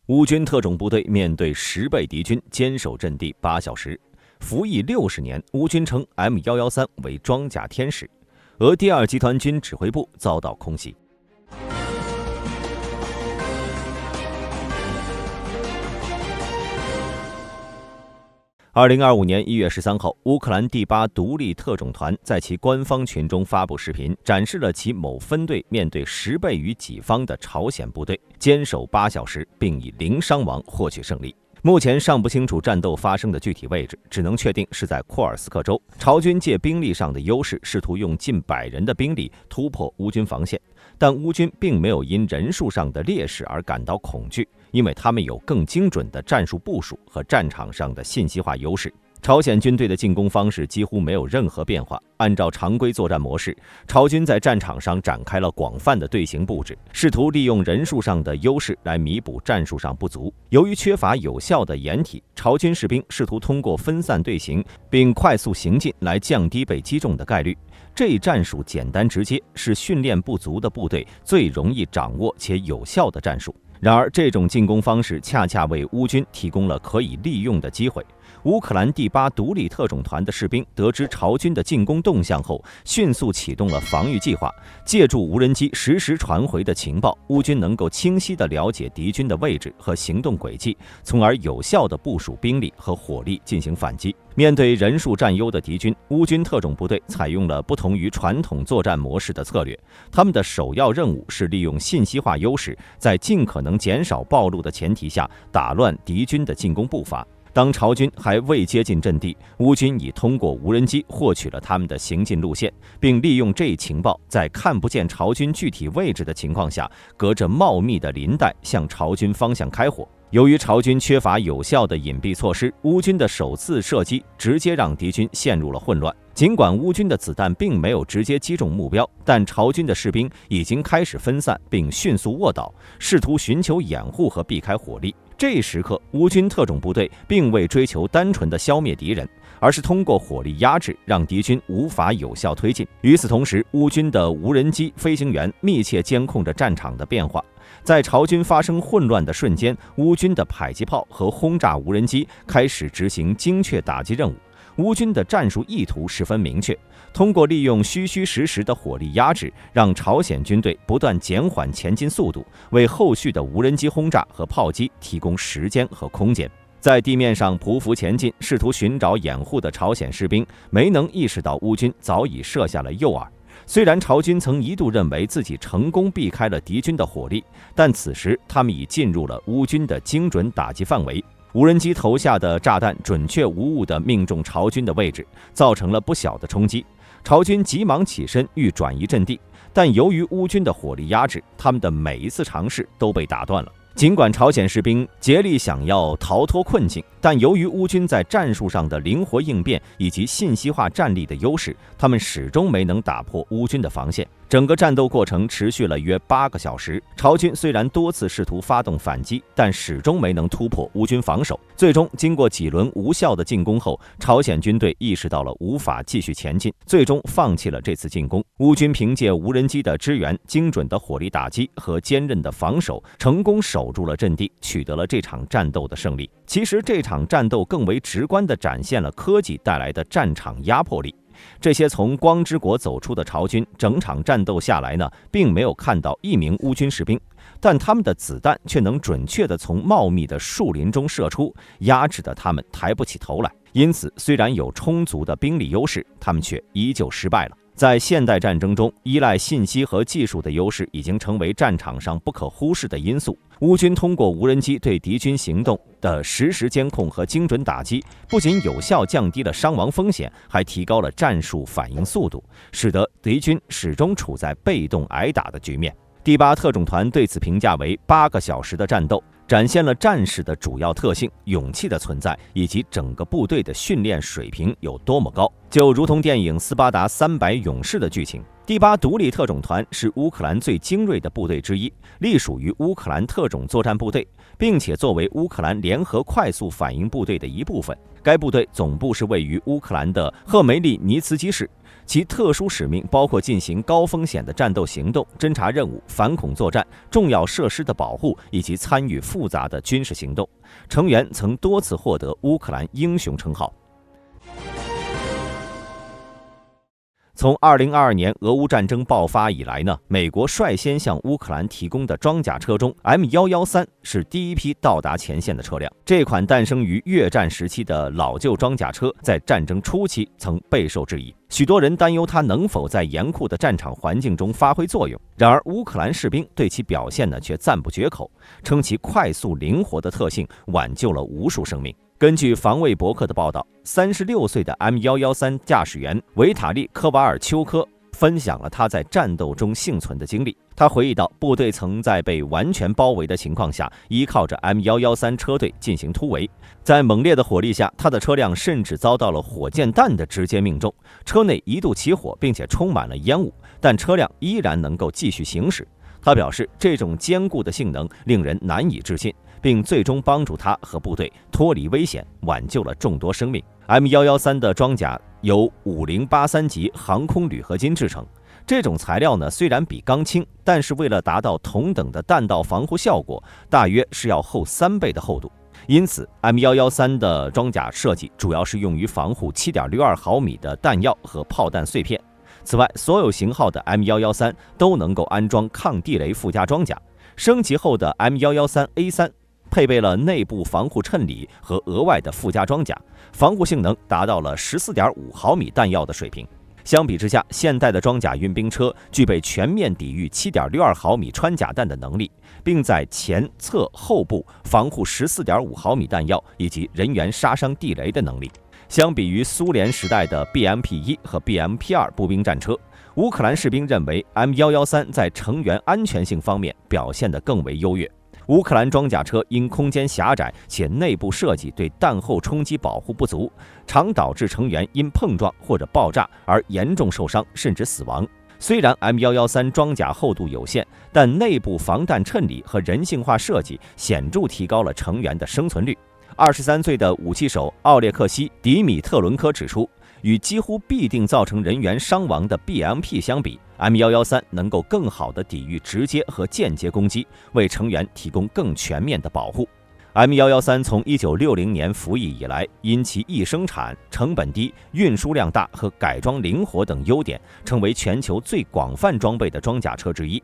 乌军特种部队面对10倍敌军，坚守阵地8小时。服役60年，乌军称 M113为装甲天使。俄第2集团军指挥部遭到空袭。2025年1月13号，乌克兰第8独立特种团在其官方群中发布视频，展示了其某分队面对10倍于己方的朝鲜部队，坚守8小时，并以0伤亡获取胜利。目前尚不清楚战斗发生的具体位置，只能确定是在库尔斯克州。朝军借兵力上的优势，试图用近100人的兵力突破乌军防线，但乌军并没有因人数上的劣势而感到恐惧，因为他们有更精准的战术部署和战场上的信息化优势。朝鲜军队的进攻方式几乎没有任何变化，按照常规作战模式，朝军在战场上展开了广泛的队形布置，试图利用人数上的优势来弥补战术上不足。由于缺乏有效的掩体，朝军士兵试图通过分散队形并快速行进来降低被击中的概率。这一战术简单直接，是训练不足的部队最容易掌握且有效的战术。然而，这种进攻方式恰恰为乌军提供了可以利用的机会。乌克兰第8独立特种团的士兵得知朝军的进攻动向后，迅速启动了防御计划。借助无人机实时传回的情报，乌军能够清晰地了解敌军的位置和行动轨迹，从而有效地部署兵力和火力进行反击。面对人数占优的敌军，乌军特种部队采用了不同于传统作战模式的策略。他们的首要任务是利用信息化优势，在尽可能减少暴露的前提下，打乱敌军的进攻步伐。当朝军还未接近阵地，乌军已通过无人机获取了他们的行进路线，并利用这一情报，在看不见朝军具体位置的情况下，隔着茂密的林带向朝军方向开火。由于朝军缺乏有效的隐蔽措施，乌军的首次射击直接让敌军陷入了混乱。尽管乌军的子弹并没有直接击中目标，但朝军的士兵已经开始分散并迅速卧倒，试图寻求掩护和避开火力。这一时刻，乌军特种部队并未追求单纯的消灭敌人，而是通过火力压制，让敌军无法有效推进。与此同时，乌军的无人机飞行员密切监控着战场的变化。在朝军发生混乱的瞬间，乌军的迫击炮和轰炸无人机开始执行精确打击任务。乌军的战术意图十分明确，通过利用虚虚实实的火力压制，让朝鲜军队不断减缓前进速度，为后续的无人机轰炸和炮击提供时间和空间。在地面上匍匐前进，试图寻找掩护的朝鲜士兵没能意识到乌军早已设下了诱饵。虽然朝军曾一度认为自己成功避开了敌军的火力，但此时他们已进入了乌军的精准打击范围。无人机投下的炸弹准确无误地命中朝军的位置，造成了不小的冲击。朝军急忙起身欲转移阵地，但由于乌军的火力压制，他们的每一次尝试都被打断了。尽管朝鲜士兵竭力想要逃脱困境，但由于乌军在战术上的灵活应变以及信息化战力的优势，他们始终没能打破乌军的防线。整个战斗过程持续了约8个小时，朝军虽然多次试图发动反击，但始终没能突破乌军防守。最终，经过几轮无效的进攻后，朝鲜军队意识到了无法继续前进，最终放弃了这次进攻。乌军凭借无人机的支援、精准的火力打击和坚韧的防守，成功守住了阵地，取得了这场战斗的胜利。其实，这场战斗更为直观地展现了科技带来的战场压迫力。这些从光之国走出的朝军，整场战斗下来呢，并没有看到一名乌军士兵，但他们的子弹却能准确地从茂密的树林中射出，压制得他们抬不起头来。因此，虽然有充足的兵力优势，他们却依旧失败了。在现代战争中，依赖信息和技术的优势已经成为战场上不可忽视的因素。乌军通过无人机对敌军行动的实时监控和精准打击，不仅有效降低了伤亡风险，还提高了战术反应速度，使得敌军始终处在被动挨打的局面。第8特种团对此评价为8个小时的战斗，展现了战士的主要特性、勇气的存在，以及整个部队的训练水平有多么高，就如同电影《斯巴达300勇士》的剧情。第8独立特种团是乌克兰最精锐的部队之一，隶属于乌克兰特种作战部队，并且作为乌克兰联合快速反应部队的一部分。该部队总部是位于乌克兰的赫梅利尼茨基市。其特殊使命包括进行高风险的战斗行动、侦察任务、反恐作战、重要设施的保护以及参与复杂的军事行动。成员曾多次获得乌克兰英雄称号。从2022年俄乌战争爆发以来呢，美国率先向乌克兰提供的装甲车中 M113是第一批到达前线的车辆。这款诞生于越战时期的老旧装甲车，在战争初期曾备受质疑，许多人担忧它能否在严酷的战场环境中发挥作用。然而，乌克兰士兵对其表现呢却赞不绝口，称其快速灵活的特性挽救了无数生命。根据防卫博客的报道，36岁的 M113驾驶员维塔利·科瓦尔丘科分享了他在战斗中幸存的经历。他回忆到，部队曾在被完全包围的情况下，依靠着 M113车队进行突围。在猛烈的火力下，他的车辆甚至遭到了火箭弹的直接命中，车内一度起火，并且充满了烟雾，但车辆依然能够继续行驶。他表示，这种坚固的性能令人难以置信，并最终帮助他和部队脱离危险，挽救了众多生命。M113的装甲由5083级航空铝合金制成，这种材料呢虽然比钢轻，但是为了达到同等的弹道防护效果，大约是要厚3倍的厚度。因此 M113的装甲设计主要是用于防护 7.62 毫米的弹药和炮弹碎片。此外，所有型号的 M113都能够安装抗地雷附加装甲。升级后的 M113A3 配备了内部防护衬里和额外的附加装甲，防护性能达到了 14.5 毫米弹药的水平。相比之下，现代的装甲运兵车具备全面抵御 7.62 毫米穿甲弹的能力，并在前侧后部防护 14.5 毫米弹药以及人员杀伤地雷的能力。相比于苏联时代的 BMP-1 和 BMP-2 步兵战车，乌克兰士兵认为 M113在成员安全性方面表现得更为优越。乌克兰装甲车因空间狭窄且内部设计对弹后冲击保护不足，常导致成员因碰撞或者爆炸而严重受伤甚至死亡。虽然 M113装甲厚度有限，但内部防弹衬里和人性化设计显著提高了成员的生存率。23岁的武器手奥列克西·迪米特伦科指出，与几乎必定造成人员伤亡的 BMP 相比， M113能够更好地抵御直接和间接攻击，为成员提供更全面的保护。M113从1960年服役以来，因其易生产、成本低、运输量大和改装灵活等优点，成为全球最广泛装备的装甲车之一，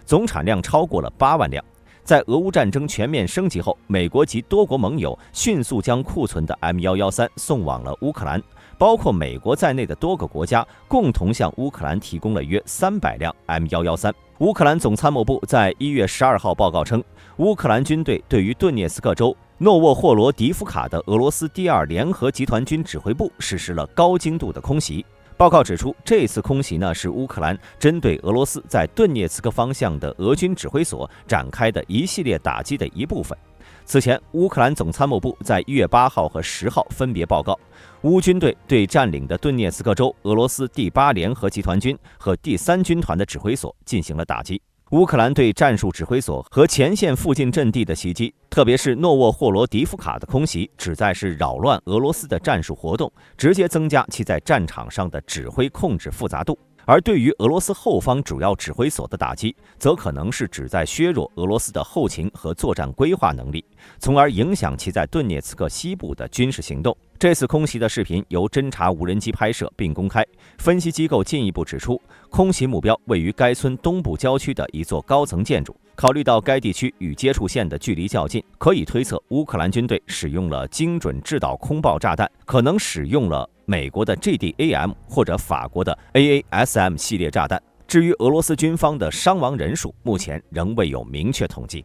总产量超过了8万辆。在俄乌战争全面升级后，美国及多国盟友迅速将库存的 M113送往了乌克兰，包括美国在内的多个国家共同向乌克兰提供了约300辆 M113。乌克兰总参谋部在1月12号报告称，乌克兰军队对于顿涅茨克州诺沃霍罗迪夫卡的俄罗斯第2联合集团军指挥部实施了高精度的空袭。报告指出，这次空袭呢是乌克兰针对俄罗斯在顿涅茨克方向的俄军指挥所展开的一系列打击的一部分。此前，乌克兰总参谋部在1月8号和10号分别报告，乌军队对占领的顿涅茨克州俄罗斯第8联合集团军和第3军团的指挥所进行了打击。乌克兰对战术指挥所和前线附近阵地的袭击，特别是诺沃霍罗迪夫卡的空袭，旨在是扰乱俄罗斯的战术活动，直接增加其在战场上的指挥控制复杂度。而对于俄罗斯后方主要指挥所的打击，则可能是旨在削弱俄罗斯的后勤和作战规划能力，从而影响其在顿涅茨克西部的军事行动。这次空袭的视频由侦察无人机拍摄并公开。分析机构进一步指出，空袭目标位于该村东部郊区的一座高层建筑。考虑到该地区与接触线的距离较近，可以推测乌克兰军队使用了精准制导空爆炸弹，可能使用了美国的 GDAM 或者法国的 AASM 系列炸弹。至于俄罗斯军方的伤亡人数，目前仍未有明确统计。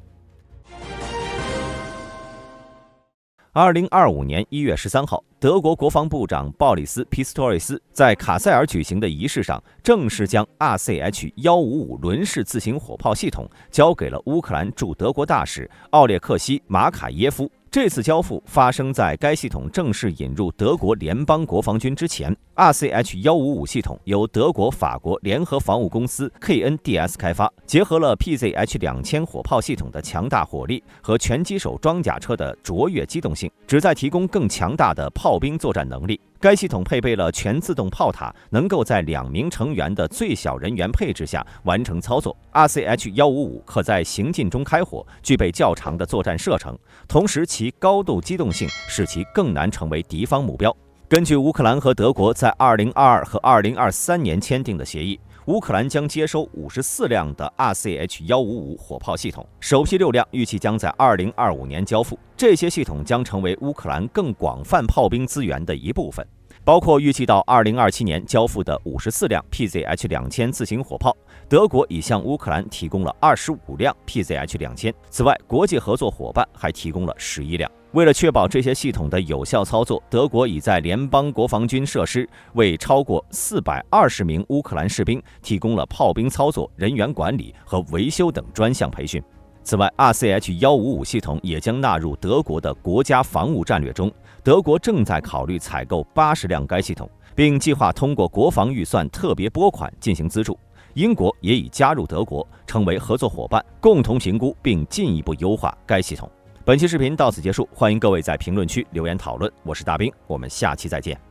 2025年1月13号，德国国防部长鲍里斯·皮斯托瑞斯在卡塞尔举行的仪式上，正式将 RCH-155轮式自行火炮系统交给了乌克兰驻德国大使奥列克西·马卡耶夫。这次交付发生在该系统正式引入德国联邦国防军之前。RCH-155系统由德国、法国联合防务公司 KNDS 开发，结合了 PZH-2000火炮系统的强大火力和拳击手装甲车的卓越机动性，旨在提供更强大的炮兵作战能力。该系统配备了全自动炮塔，能够在2名成员的最小人员配置下完成操作。RCH-155可在行进中开火，具备较长的作战射程，同时其高度机动性使其更难成为敌方目标。根据乌克兰和德国在2022和2023年签订的协议，乌克兰将接收54辆的 RCH-155火炮系统，首批6辆预计将在2025年交付。这些系统将成为乌克兰更广泛炮兵资源的一部分，包括预计到2027年交付的54辆 PZH-2000自行火炮。德国已向乌克兰提供了25辆 PZH-2000，此外，国际合作伙伴还提供了11辆。为了确保这些系统的有效操作，德国已在联邦国防军设施为超过420名乌克兰士兵提供了炮兵操作、人员管理和维修等专项培训。此外 ，RCH-155系统也将纳入德国的国家防务战略中，德国正在考虑采购80辆该系统，并计划通过国防预算特别拨款进行资助。英国也已加入德国，成为合作伙伴，共同评估并进一步优化该系统。本期视频到此结束，欢迎各位在评论区留言讨论。我是大兵，我们下期再见。